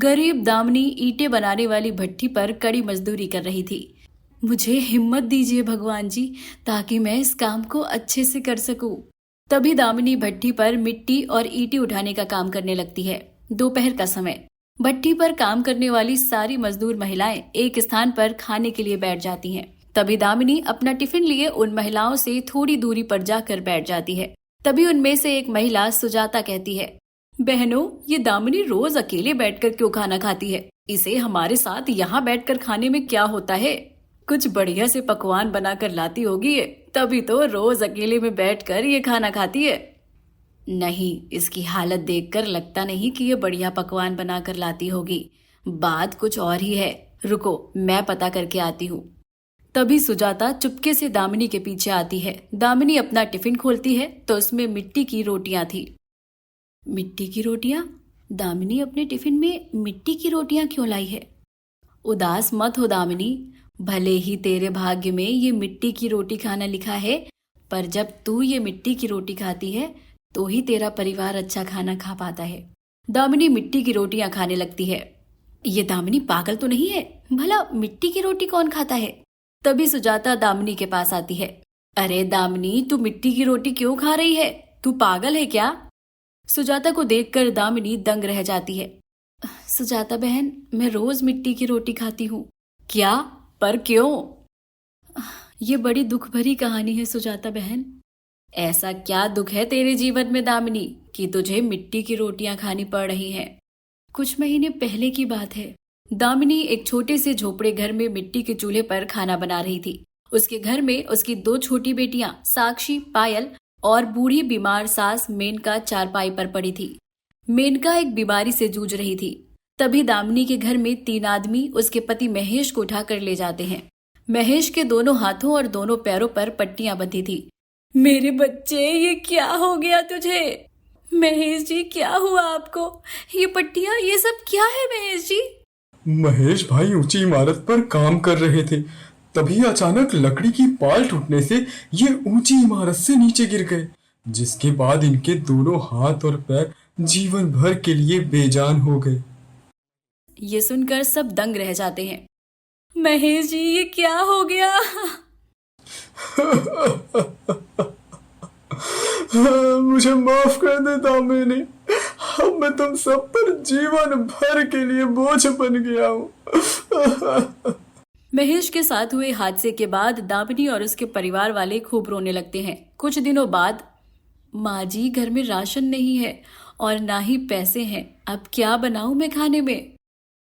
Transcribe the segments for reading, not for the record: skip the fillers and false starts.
गरीब दामिनी ईंटें बनाने वाली भट्ठी पर कड़ी मजदूरी कर रही थी। मुझे हिम्मत दीजिए भगवान जी, ताकि मैं इस काम को अच्छे से कर सकूं। तभी दामिनी भट्ठी पर मिट्टी और ईंटें उठाने का काम करने लगती है। दोपहर का समय। भट्ठी पर काम करने वाली सारी मजदूर महिलाएं एक स्थान पर खाने के लिए बैठ जाती हैं। तभी दामिनी अपना टिफिन लिए उन महिलाओं से थोड़ी दूरी पर जाकर बैठ जाती है। तभी उनमें से एक महिला सुजाता कहती है, बहनों, ये दामिनी रोज अकेले बैठकर क्यों खाना खाती है? इसे हमारे साथ यहाँ बैठकर खाने में क्या होता है? कुछ बढ़िया से पकवान बनाकर लाती होगी ये, तभी तो रोज अकेले में बैठकर ये खाना खाती है। नहीं, इसकी हालत देखकर लगता नहीं कि ये बढ़िया पकवान बनाकर लाती होगी। बात कुछ और ही है। रुको, मैं पता करके आती हूँ। तभी सुजाता चुपके से दामिनी के पीछे आती है। दामिनी अपना टिफिन खोलती है तो उसमें मिट्टी की रोटियां थी। मिट्टी की रोटियां? दामिनी अपने टिफिन में मिट्टी की रोटियां क्यों लाई है? उदास मत हो दामिनी, भले ही तेरे भाग्य में ये मिट्टी की रोटी खाना लिखा है, पर जब तू ये मिट्टी की रोटी खाती है तो ही तेरा परिवार अच्छा खाना खा पाता है। दामिनी मिट्टी की रोटियां खाने लगती है। ये दामिनी पागल तो नहीं है? भला मिट्टी की रोटी कौन खाता है? तभी सुजाता दामिनी के पास आती है। अरे दामिनी, तू मिट्टी की रोटी क्यों खा रही है? तू पागल है क्या? सुजाता को देखकर दामिनी दंग रह जाती है। सुजाता बहन, मैं रोज मिट्टी की रोटी खाती हूँ। क्या? पर क्यों? ये बड़ी दुख भरी कहानी है सुजाता बहन। ऐसा क्या दुख है तेरे जीवन में दामिनी कि तुझे मिट्टी की रोटियां खानी पड़ रही हैं? कुछ महीने पहले की बात है। दामिनी एक छोटे से झोपड़े घर में मिट्टी के चूल्हे पर खाना बना रही थी। उसके घर में उसकी 2 छोटी बेटियां साक्षी, पायल और बूढ़ी बीमार सास मेनका चारपाई पर पड़ी थी। मेनका एक बीमारी से जूझ रही थी। तभी दामिनी के घर में 3 आदमी उसके पति महेश को उठाकर ले जाते हैं। महेश के दोनों हाथों और दोनों पैरों पर पट्टियां बंधी थी। मेरे बच्चे, ये क्या हो गया तुझे? महेश जी, क्या हुआ आपको? ये पट्टियां, ये सब क्या है महेश जी? महेश भाई ऊंची इमारत पर काम कर रहे थे, तभी अचानक लकड़ी की पाल टूटने से ये ऊंची इमारत से नीचे गिर गए, जिसके बाद इनके दोनों हाथ और पैर जीवन भर के लिए बेजान हो गए। ये सुनकर सब दंग रह जाते हैं। महेश जी, ये क्या हो गया? मुझे माफ कर दे दामिनी, अब मैं तुम सब पर जीवन भर के लिए बोझ बन गया हूँ। महेश के साथ हुए हादसे के बाद दामिनी और उसके परिवार वाले खूब रोने लगते हैं। कुछ दिनों बाद, माँ जी, घर में राशन नहीं है और ना ही पैसे हैं, अब क्या बनाऊं मैं खाने में?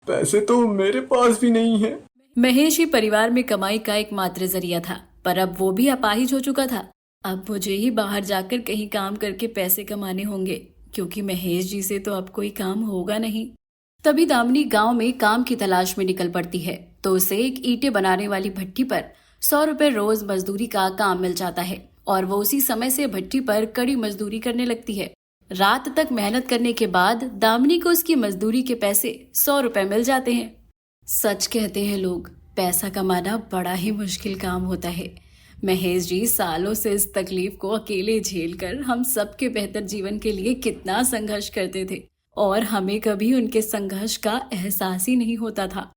पैसे तो मेरे पास भी नहीं है। महेश ही परिवार में कमाई का एकमात्र जरिया था, पर अब वो भी अपाहिज हो चुका था। अब मुझे ही बाहर जाकर कहीं काम करके पैसे कमाने होंगे, क्योंकि महेश जी से तो अब कोई काम होगा नहीं। तभी दामिनी गांव में काम की तलाश में निकल पड़ती है, तो उसे एक ईंटें बनाने वाली भट्टी पर 100 रुपए रोज मजदूरी का काम मिल जाता है और वो उसी समय से भट्टी पर कड़ी मजदूरी करने लगती है। रात तक मेहनत करने के बाद दामिनी को उसकी मजदूरी के पैसे 100 रुपए मिल जाते हैं। सच कहते हैं लोग, पैसा कमाना बड़ा ही मुश्किल काम होता है। महेश जी सालों से इस तकलीफ को अकेले झेलकर हम सबके बेहतर जीवन के लिए कितना संघर्ष करते थे और हमें कभी उनके संघर्ष का एहसास ही नहीं होता था।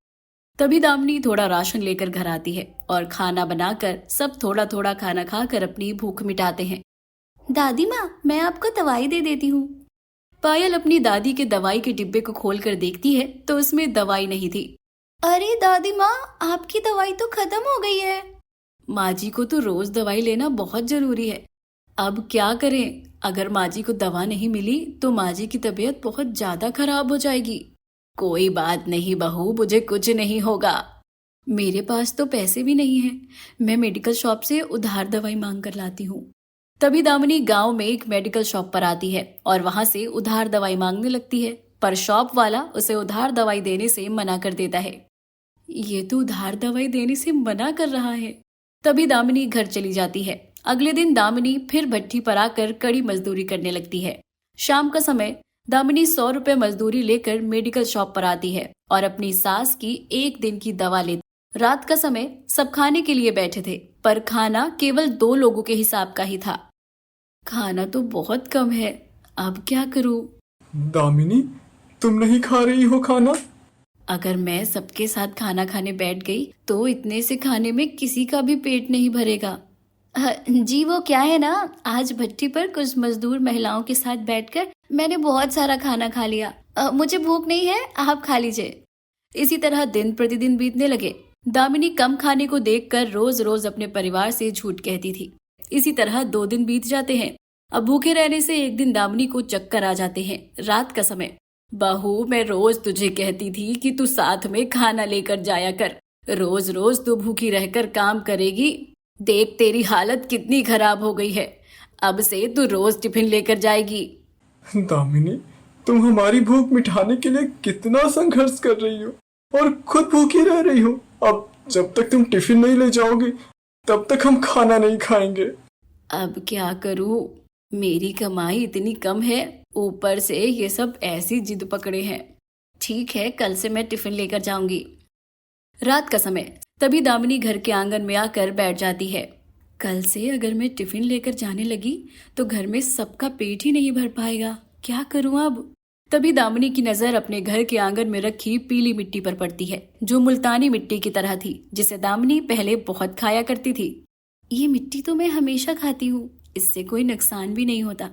तभी दामिनी थोड़ा राशन लेकर घर आती है और खाना बनाकर सब थोड़ा थोड़ा खाना खाकर अपनी भूख मिटाते हैं। दादी माँ, मैं आपको दवाई दे देती हूँ। पायल अपनी दादी के दवाई के डिब्बे को खोलकर देखती है तो उसमें दवाई नहीं थी। अरे दादी माँ, आपकी दवाई तो खत्म हो गई है। माँ जी को तो रोज दवाई लेना बहुत जरूरी है। अब क्या करें? अगर माँ जी को दवा नहीं मिली तो माँ जी की तबीयत बहुत ज्यादा खराब हो जाएगी। कोई बात नहीं बहू, मुझे कुछ नहीं होगा। मेरे पास तो पैसे भी नहीं हैं। मैं मेडिकल शॉप से उधार दवाई मांग कर लाती हूँ। तभी दामिनी गांव में एक मेडिकल शॉप पर आती है और वहां से उधार दवाई मांगने लगती है, पर शॉप वाला उसे उधार दवाई देने से मना कर देता है। ये तो उधार दवाई देने से मना कर रहा है। तभी दामिनी घर चली जाती है। अगले दिन दामिनी फिर भट्टी पर आकर कड़ी मजदूरी करने लगती है। शाम का समय दामिनी 100 रुपए मजदूरी लेकर मेडिकल शॉप पर आती है और अपनी सास की 1 दिन की दवा लेती। रात का समय सब खाने के लिए बैठे थे, पर खाना केवल 2 लोगों के हिसाब का ही था। खाना तो बहुत कम है, अब क्या करूं? दामिनी, तुम नहीं खा रही हो खाना? अगर मैं सबके साथ खाना खाने बैठ गई तो इतने से खाने में किसी का भी पेट नहीं भरेगा। जी वो क्या है ना, आज भट्टी पर कुछ मजदूर महिलाओं के साथ बैठकर मैंने बहुत सारा खाना खा लिया। मुझे भूख नहीं है, आप खा लीजिए। इसी तरह दिन प्रतिदिन बीतने लगे। दामिनी कम खाने को देखकर रोज रोज अपने परिवार से झूठ कहती थी। इसी तरह 2 दिन बीत जाते हैं। अब भूखे रहने से एक दिन दामिनी को चक्कर आ जाते हैं। रात का समय। बहू, मैं रोज तुझे कहती थी कि तू साथ में खाना लेकर जाया कर। रोज रोज तू भूखी रहकर काम करेगी। देख तेरी हालत कितनी खराब हो गई है। अब से तू रोज टिफिन लेकर जाएगी। दामिनी, तुम हमारी भूख मिटाने के लिए कितना संघर्ष कर रही हो और खुद भूखी रह रही हो। अब जब तक तुम टिफिन नहीं ले जाओगे तब तक हम खाना नहीं खाएंगे। अब क्या करूं, मेरी कमाई इतनी कम है, ऊपर से ये सब ऐसी जिद पकड़े हैं। ठीक है, कल से मैं टिफिन लेकर जाऊंगी। रात का समय। तभी दामिनी घर के आंगन में आकर बैठ जाती है। कल से अगर मैं टिफिन लेकर जाने लगी तो घर में सबका पेट ही नहीं भर पाएगा। क्या करूं अब? तभी दामिनी की नजर अपने घर के आंगन में रखी पीली मिट्टी पर पड़ती है, जो मुल्तानी मिट्टी की तरह थी, जिसे दामिनी पहले बहुत खाया करती थी। ये मिट्टी तो मैं हमेशा खाती हूँ, इससे कोई नुकसान भी नहीं होता।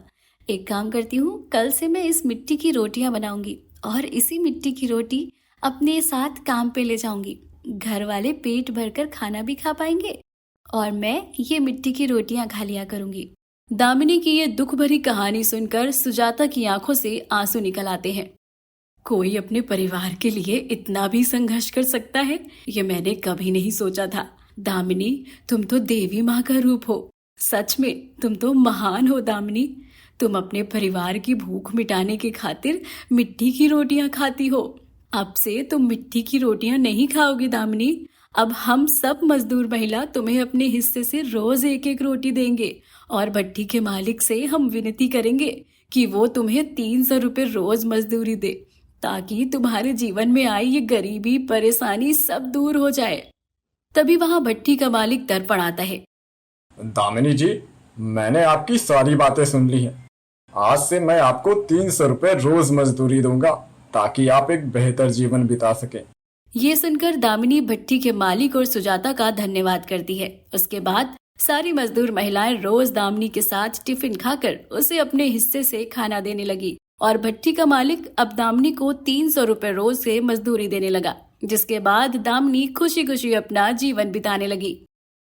एक काम करती हूँ, कल से मैं इस मिट्टी की रोटियां बनाऊंगी और इसी मिट्टी की रोटी अपने साथ काम पे ले जाऊंगी। घर वाले पेट भरकर खाना भी खा पाएंगे और मैं ये मिट्टी की रोटियां खा लिया करूंगी। दामिनी की ये दुख भरी कहानी सुनकर सुजाता की आंखों से आंसू निकल आते हैं। कोई अपने परिवार के लिए इतना भी संघर्ष कर सकता है, ये मैंने कभी नहीं सोचा था। दामिनी, तुम तो देवी माँ का रूप हो। सच में तुम तो महान हो दामिनी। तुम अपने परिवार की भूख मिटाने की खातिर मिट्टी की रोटियां खाती हो। अब से तुम मिट्टी की रोटियां नहीं खाओगी दामिनी। अब हम सब मजदूर महिला तुम्हें अपने हिस्से से रोज 1-1 रोटी देंगे और भट्टी के मालिक से हम विनती करेंगे कि वो तुम्हें 300 रुपए रोज मजदूरी दे, ताकि तुम्हारे जीवन में आई ये गरीबी परेशानी सब दूर हो जाए। तभी वहां भट्टी का मालिक दर्पण आता है। दामिनी जी, मैंने आपकी सारी बातें सुन ली हैं। आज से मैं आपको 300 रुपए रोज मजदूरी दूंगा, ताकि आप एक बेहतर जीवन बिता सकें। ये सुनकर दामिनी भट्टी के मालिक और सुजाता का धन्यवाद करती है। उसके बाद सारी मजदूर महिलाएं रोज दामिनी के साथ टिफिन खाकर उसे अपने हिस्से से खाना देने लगी और भट्टी का मालिक अब दामिनी को 300 रुपए रोज से मजदूरी देने लगा, जिसके बाद दामिनी खुशी खुशी अपना जीवन बिताने लगी।